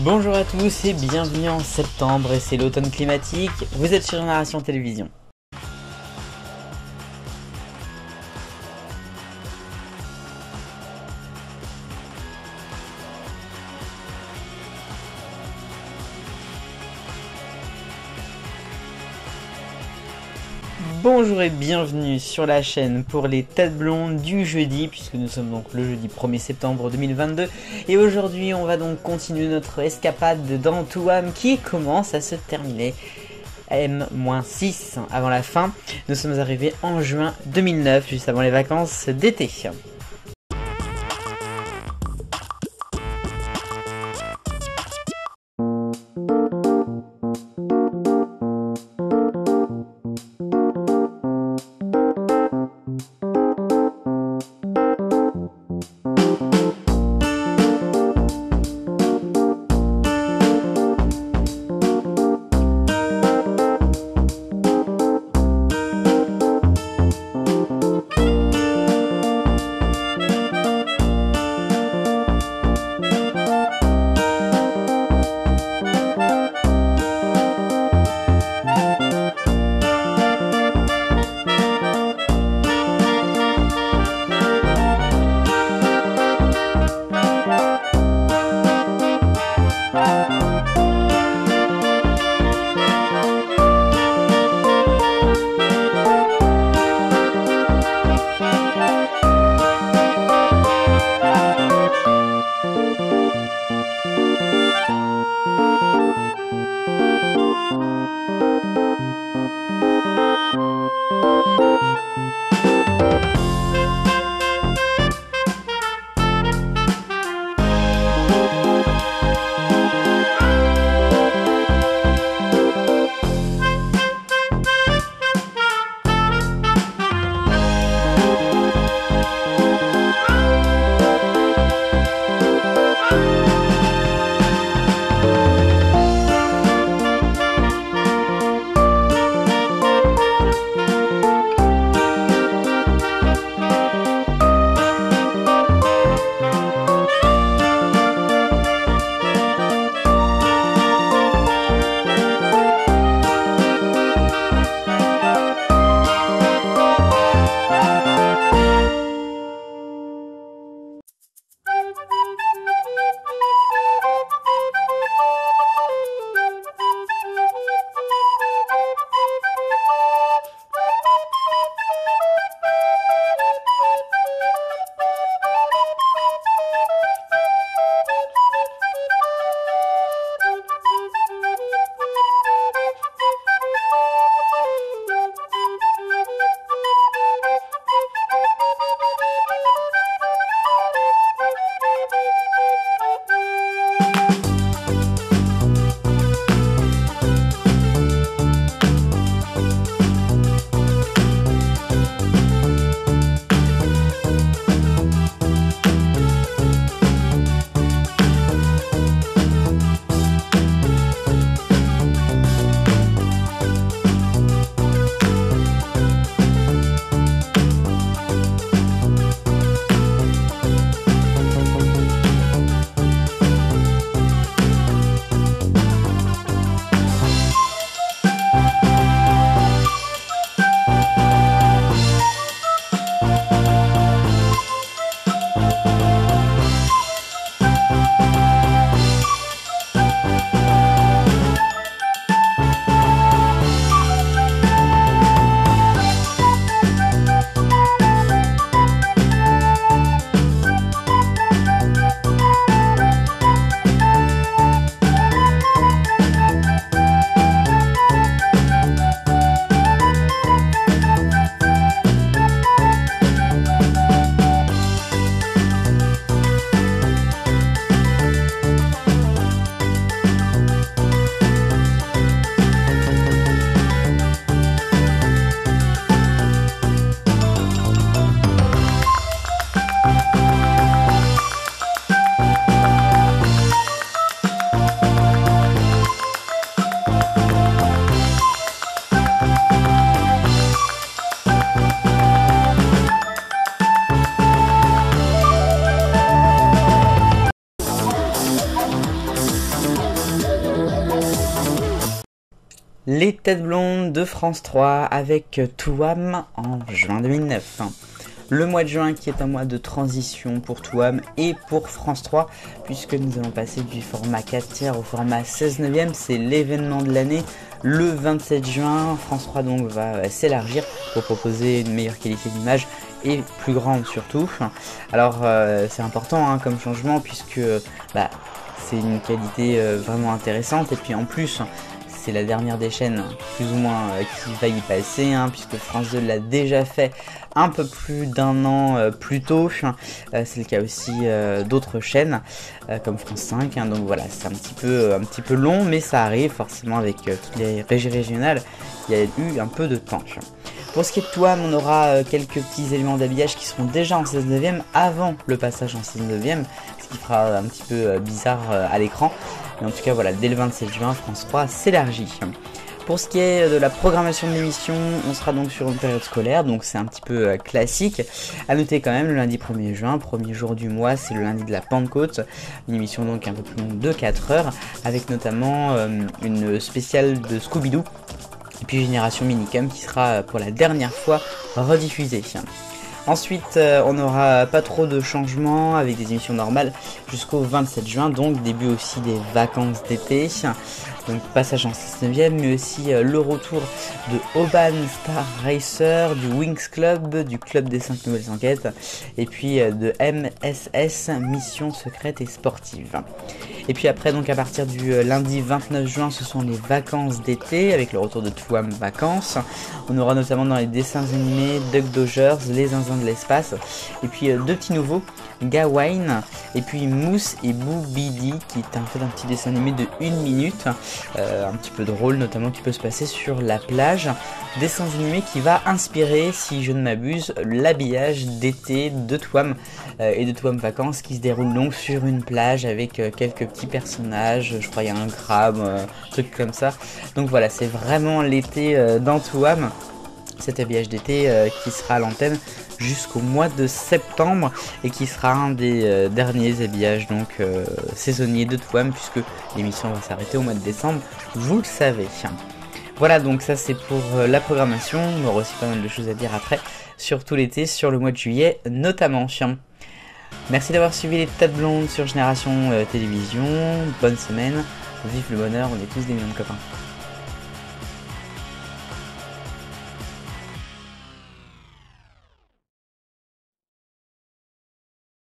Bonjour à tous et bienvenue en septembre et c'est l'automne climatique, vous êtes sur Génération Télévision. Bonjour et bienvenue sur la chaîne pour les têtes blondes du jeudi, puisque nous sommes donc le jeudi 1er septembre 2022. Et aujourd'hui on va donc continuer notre escapade dans Toowam qui commence à se terminer. M-6 avant la fin. Nous sommes arrivés en juin 2009, juste avant les vacances d'été. Les têtes blondes de France 3 avec Touam en juin 2009. Le mois de juin qui est un mois de transition pour Touam et pour France 3 puisque nous allons passer du format 4 tiers au format 16/9, c'est l'événement de l'année. Le 27 juin, France 3 donc va s'élargir pour proposer une meilleure qualité d'image et plus grande surtout. Alors c'est important comme changement puisque c'est une qualité vraiment intéressante et puis en plus c'est la dernière des chaînes plus ou moins qui va y passer puisque France 2 l'a déjà fait un peu plus d'un an plus tôt. C'est le cas aussi d'autres chaînes comme France 5 donc voilà, c'est un petit peu long mais ça arrive forcément avec toutes les régies régionales, il y a eu un peu de temps. Pour ce qui est de Touam, on aura quelques petits éléments d'habillage qui seront déjà en 16/9 avant le passage en 16/9, ce qui fera un petit peu bizarre à l'écran. Mais en tout cas voilà, dès le 27 juin, France 3 s'élargit. Pour ce qui est de la programmation de l'émission, on sera donc sur une période scolaire, donc c'est un petit peu classique. A noter quand même, le lundi 1er juin, premier jour du mois, c'est le lundi de la Pentecôte. Une émission donc un peu plus longue de 4 heures, avec notamment une spéciale de Scooby-Doo. Et puis Génération Minicum qui sera pour la dernière fois rediffusée. Ensuite, on n'aura pas trop de changements avec des émissions normales jusqu'au 27 juin, donc début aussi des vacances d'été. Donc passage en 6/9, mais aussi le retour de Oban Star Racer, du Wings Club, du Club des 5 nouvelles enquêtes, et puis de MSS, Mission secrète et sportive. Et puis après, donc à partir du lundi 29 juin, ce sont les vacances d'été, avec le retour de Touam Vacances. On aura notamment dans les dessins animés Duck Dodgers, Les Zinzins de l'espace, et puis deux petits nouveaux, Gawain, et puis Mousse et Boubidi, qui est en fait un petit dessin animé de 1 minute, un petit peu drôle notamment, qui peut se passer sur la plage. Dessin animé qui va inspirer, si je ne m'abuse, l'habillage d'été de Touam et de Touam Vacances, qui se déroule donc sur une plage avec quelques petits personnages, je crois il y a un crabe, truc comme ça. Donc voilà, c'est vraiment l'été dans Touam, cet habillage d'été qui sera à l'antenne jusqu'au mois de septembre et qui sera un des derniers habillages donc saisonniers de Touam, puisque l'émission va s'arrêter au mois de décembre, vous le savez. Voilà, donc ça c'est pour la programmation. On aura aussi pas mal de choses à dire après, surtout l'été, sur le mois de juillet notamment. Merci d'avoir suivi les têtes blondes sur Génération Télévision. Bonne semaine, vive le bonheur, on est tous des millions de copains.